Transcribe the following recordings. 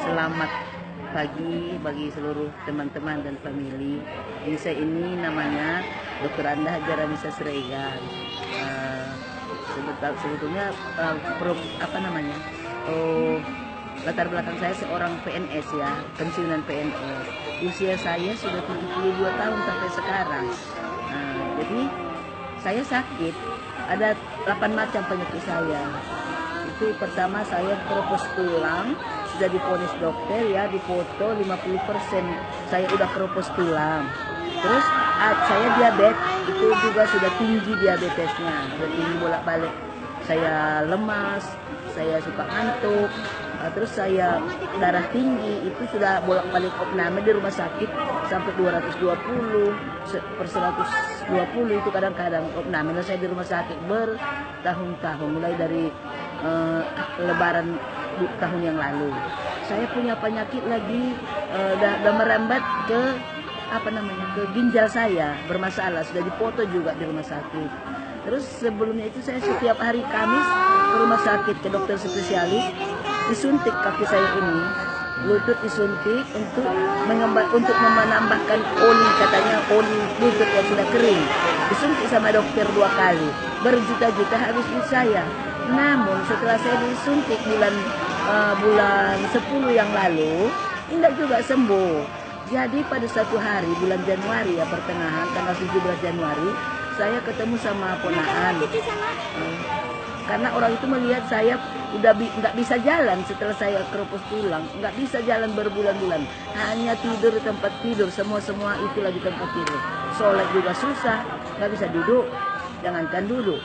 Selamat pagi bagi seluruh teman-teman dan famili. Saya ini namanya Dr. Anda Hajaranisa Siregar. Sebetulnya latar belakang saya seorang PNS ya, pensiunan PNS. Usia saya sudah 72 tahun sampai sekarang. Jadi saya sakit, ada 8 macam penyakit saya. Itu pertama saya keropos tulang, sudah divonis dokter ya, dipoto 50% saya udah keropos tulang. Terus saya diabetes, itu juga sudah tinggi diabetesnya, sudah tinggi bolak-balik. Saya lemas, saya suka ngantuk, terus saya darah tinggi, itu sudah bolak-balik opname di rumah sakit sampai 220 per 120 itu kadang-kadang opname. Saya di rumah sakit bertahun-tahun, mulai dari Lebaran tahun yang lalu. Saya punya penyakit lagi, udah merambat ke ke ginjal saya, bermasalah, sudah dipoto juga di rumah sakit. Terus sebelumnya itu saya setiap hari Kamis ke rumah sakit ke dokter spesialis, disuntik kaki saya ini, lutut disuntik untuk menambahkan oli, katanya oli lutut yang sudah kering. Disuntik sama dokter 2 kali, berjuta-juta habis duit saya. Namun setelah saya disuntik bulan 10 yang lalu, tidak juga sembuh. Jadi pada satu hari bulan Januari ya, pertengahan tanggal 17 Januari, saya ketemu sama ponakan. Karena orang itu melihat saya udah nggak bisa jalan setelah saya keropos tulang, nggak bisa jalan berbulan-bulan, hanya tidur di tempat tidur, semua itulah di tempat tidur. Sholat juga susah, nggak bisa duduk, jangankan duduk,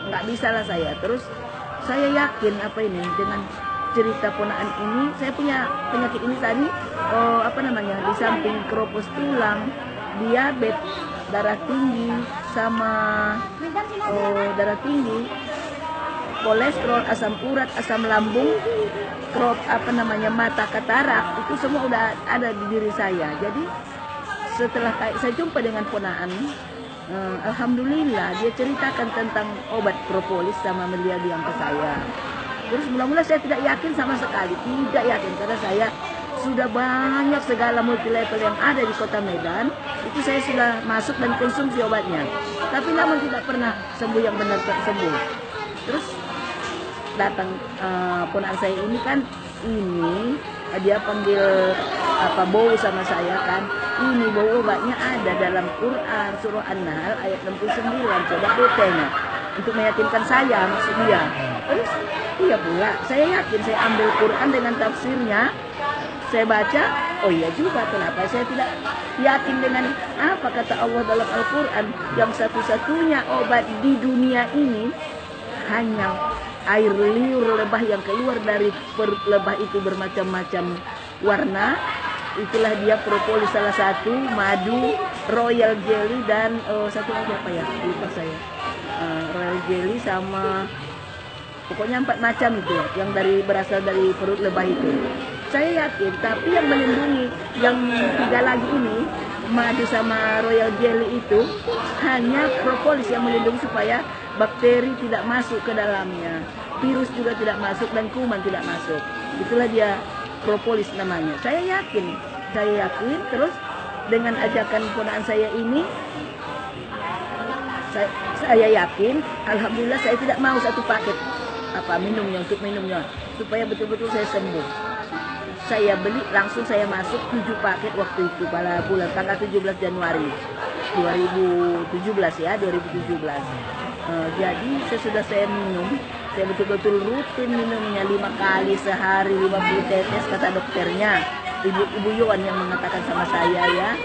nggak bisa lah saya. Terus saya yakin dengan cerita ponakan ini, saya punya penyakit ini tadi, di samping keropos tulang, diabetes, darah tinggi, sama kolesterol, asam urat, asam lambung, mata katarak, itu semua udah ada di diri saya. Jadi setelah saya jumpa dengan ponakan, alhamdulillah dia ceritakan tentang obat propolis sama melihat ke saya. Terus mula-mula saya tidak yakin sama sekali, tidak yakin, karena saya sudah banyak segala multi level yang ada di kota Medan, itu saya sudah masuk dan konsumsi obatnya, tapi namun tidak pernah sembuh yang benar sembuh. Terus datang ponakan saya ini kan, dia panggil bau sama saya kan, ini bau obatnya ada dalam Quran surah An-Nahl ayat 69, coba buktinya untuk meyakinkan saya, maksud dia. Terus iya pula, saya yakin, saya ambil Quran dengan tafsirnya, saya baca, oh iya juga, kenapa saya tidak yakin dengan apa kata Allah dalam Al-Quran, yang satu-satunya obat di dunia ini hanya air liur lebah yang keluar dari perut lebah itu bermacam-macam warna. Itulah dia propolis salah satu, madu, royal jelly, dan satu lagi apa ya, lupa saya. Royal jelly sama pokoknya 4 macam itu yang berasal dari perut lebah itu. Saya yakin, tapi yang melindungi yang 3 lagi ini, madu sama royal jelly itu, hanya propolis yang melindungi supaya bakteri tidak masuk ke dalamnya, virus juga tidak masuk, dan kuman tidak masuk. Itulah dia propolis namanya. Saya yakin. Terus dengan ajakan ponakan saya ini, saya yakin, alhamdulillah saya tidak mau satu paket untuk minumnya supaya betul-betul saya sembuh. Saya beli langsung, saya masuk 7 paket waktu itu pada bulan tanggal 17 Januari 2017 ya, 2017. Jadi sesudah saya minum, saya betul-betul rutin minumnya 5 kali sehari, 50 tetes kata dokternya, Ibu Yohan yang mengatakan sama saya ya,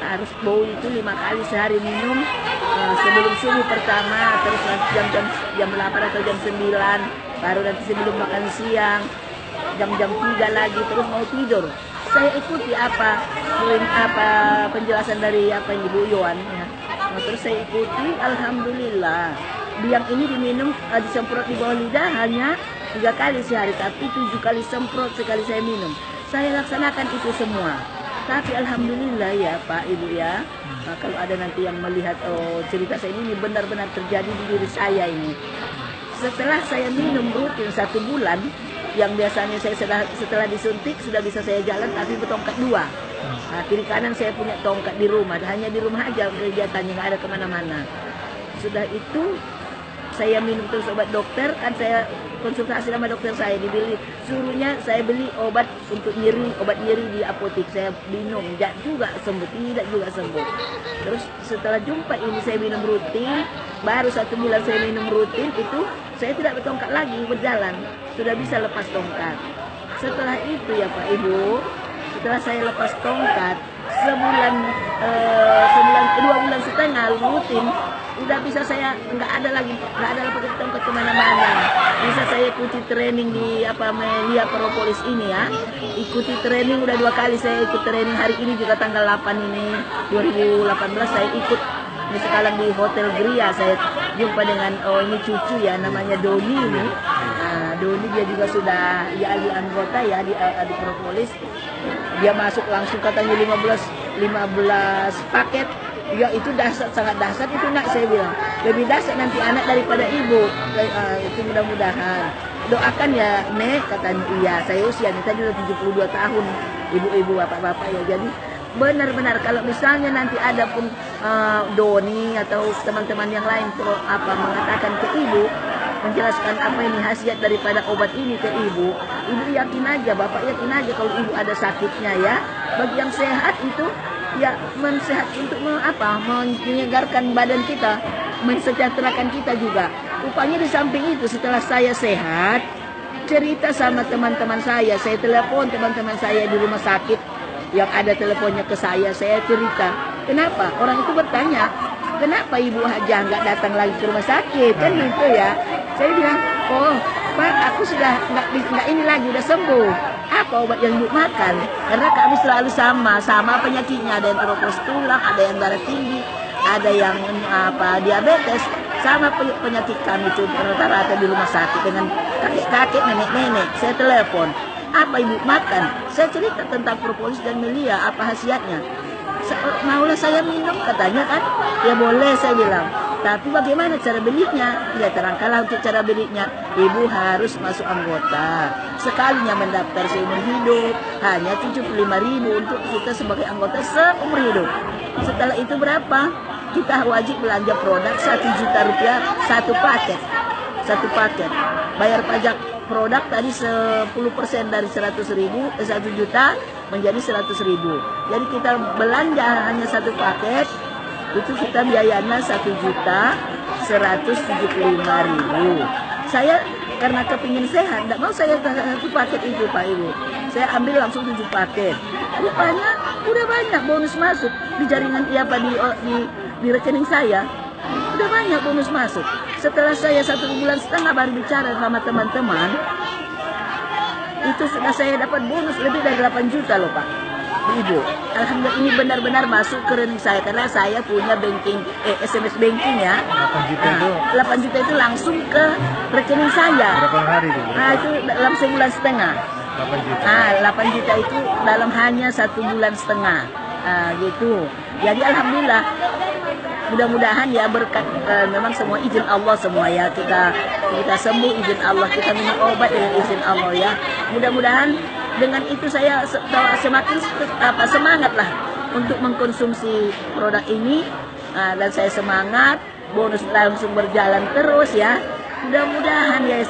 harus bau itu 5 kali sehari minum, sebelum subuh pertama, terus jam 8 atau jam 9, baru nanti sebelum makan siang, jam 3 lagi, terus mau tidur. Saya ikuti penjelasan dari Ibu Yohan ya. Terus saya ikuti, alhamdulillah. Biang ini diminum, disemprot di bawah lidah hanya 3 kali sehari, tapi 7 kali semprot sekali saya minum. Saya laksanakan itu semua. Tapi alhamdulillah ya Pak Ibu ya, kalau ada nanti yang melihat cerita saya ini benar-benar terjadi di diri saya ini. Setelah saya minum rutin 1 bulan, yang biasanya saya setelah disuntik sudah bisa saya jalan tapi bertongkat 2. Nah, kiri kanan saya punya tongkat di rumah, hanya di rumah aja kegiatannya, nggak ada kemana-mana. Sudah itu saya minum terus obat dokter, kan saya konsultasi sama dokter saya, suruhnya saya beli obat untuk nyeri, obat nyeri di apotek. Saya minum, tidak juga sembuh. Terus setelah jumpa ini saya minum rutin, baru 1 bulan saya minum rutin itu saya tidak bertongkat lagi, berjalan, sudah bisa lepas tongkat. Setelah itu ya Pak Ibu, setelah saya lepas tongkat sebulan, 2,5 bulan rutin, udah bisa saya nggak ada lagi pakai tongkat kemana-mana. Bisa saya ikuti training di Melia Propolis ini ya. Ikuti training udah 2 kali saya ikut training, hari ini juga tanggal 8 ini 2018 saya ikut. Ini sekarang di Hotel Gria saya jumpa dengan ini cucu ya, namanya Doni ini. Nah, Doni dia juga sudah ya anggota ya di Propolis. Dia masuk langsung katanya 15 paket. Ya itu sangat dahsyat itu nak, saya bilang. Lebih dahsyat nanti anak daripada ibu. Itu mudah-mudahan. Doakan ya Nek, katanya. Iya, saya usia tadi udah 72 tahun. Ibu-ibu, bapak-bapak ya. Jadi benar-benar kalau misalnya nanti ada pun Doni atau teman-teman yang lain mengatakan ke ibu, menjelaskan apa ini khasiat daripada obat ini ke ibu yakin aja, bapak yakin aja kalau ibu ada sakitnya ya. Bagi yang sehat itu ya mensehat untuk menyegarkan badan kita, mensejahterakan kita juga. Rupanya di samping itu setelah saya sehat, cerita sama teman-teman saya telepon teman-teman saya di rumah sakit yang ada teleponnya ke saya cerita. Kenapa? Orang itu bertanya, kenapa Ibu Hajah nggak datang lagi ke rumah sakit? Kan gitu ya. Saya bilang, oh Pak, aku sudah nggak ini lagi, udah sembuh. Apa obat yang Ibu makan? Karena kami selalu sama penyakitnya. Ada yang keropos tulang, ada yang darah tinggi, ada yang diabetes. Sama penyakit kami itu rata-rata di rumah sakit dengan kakek-kakek, nenek-nenek. Saya telepon, apa Ibu makan? Saya cerita tentang propolis dan melia, apa khasiatnya. Maulah saya minum, katanya kan. Ya boleh, saya bilang. Tapi bagaimana cara belinya? Ya terangkanlah untuk cara belinya. Ibu harus masuk anggota. Sekalinya mendaftar seumur hidup hanya 75.000 untuk kita sebagai anggota seumur hidup. Setelah itu berapa? Kita wajib belanja produk 1 juta rupiah 1 paket. 1 paket. Bayar pajak produk tadi 10% dari 100.000, 1 juta menjadi 100.000. Jadi kita belanja hanya 1 paket, itu kita biayanya 1.175.000. Saya karena kepingin sehat, tidak mau saya 1 paket itu Pak Ibu. Saya ambil langsung 7 paket. Rupanya udah banyak bonus masuk di jaringan di rekening saya. Udah banyak bonus masuk. Setelah saya 1,5 bulan baru bicara sama teman-teman, itu sudah saya dapat bonus lebih dari 8 juta loh Pak Ibu. Alhamdulillah ini benar-benar masuk ke rekening saya karena saya punya SMS banking ya. 8 juta itu? 8 juta itu langsung ke rekening saya. Berapa hari itu? Nah itu dalam 1,5 bulan. 8 juta? 8 juta itu dalam hanya 1,5 bulan. Gitu. Jadi alhamdulillah. Mudah-mudahan ya berkat memang semua izin Allah semua ya, kita sembuh izin Allah, kita minum obat dengan izin Allah ya. Mudah-mudahan dengan itu saya semakin semangat lah untuk mengkonsumsi produk ini, dan saya semangat, bonus langsung berjalan terus ya. Mudah-mudahan ya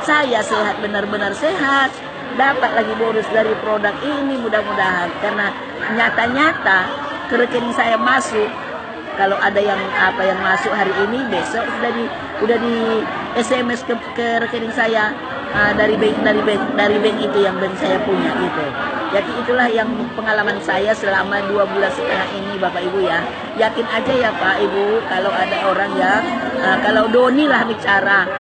saya sehat, benar-benar sehat, dapat lagi bonus dari produk ini mudah-mudahan, karena nyata-nyata ke rekening saya masuk. Kalau ada yang masuk hari ini, besok udah di SMS ke rekening saya dari bank itu yang bank saya punya itu. Jadi itulah yang pengalaman saya selama 2,5 bulan ini Bapak Ibu ya. Yakin aja ya Pak Ibu, kalau ada orang yang kalau Doni lah bicara,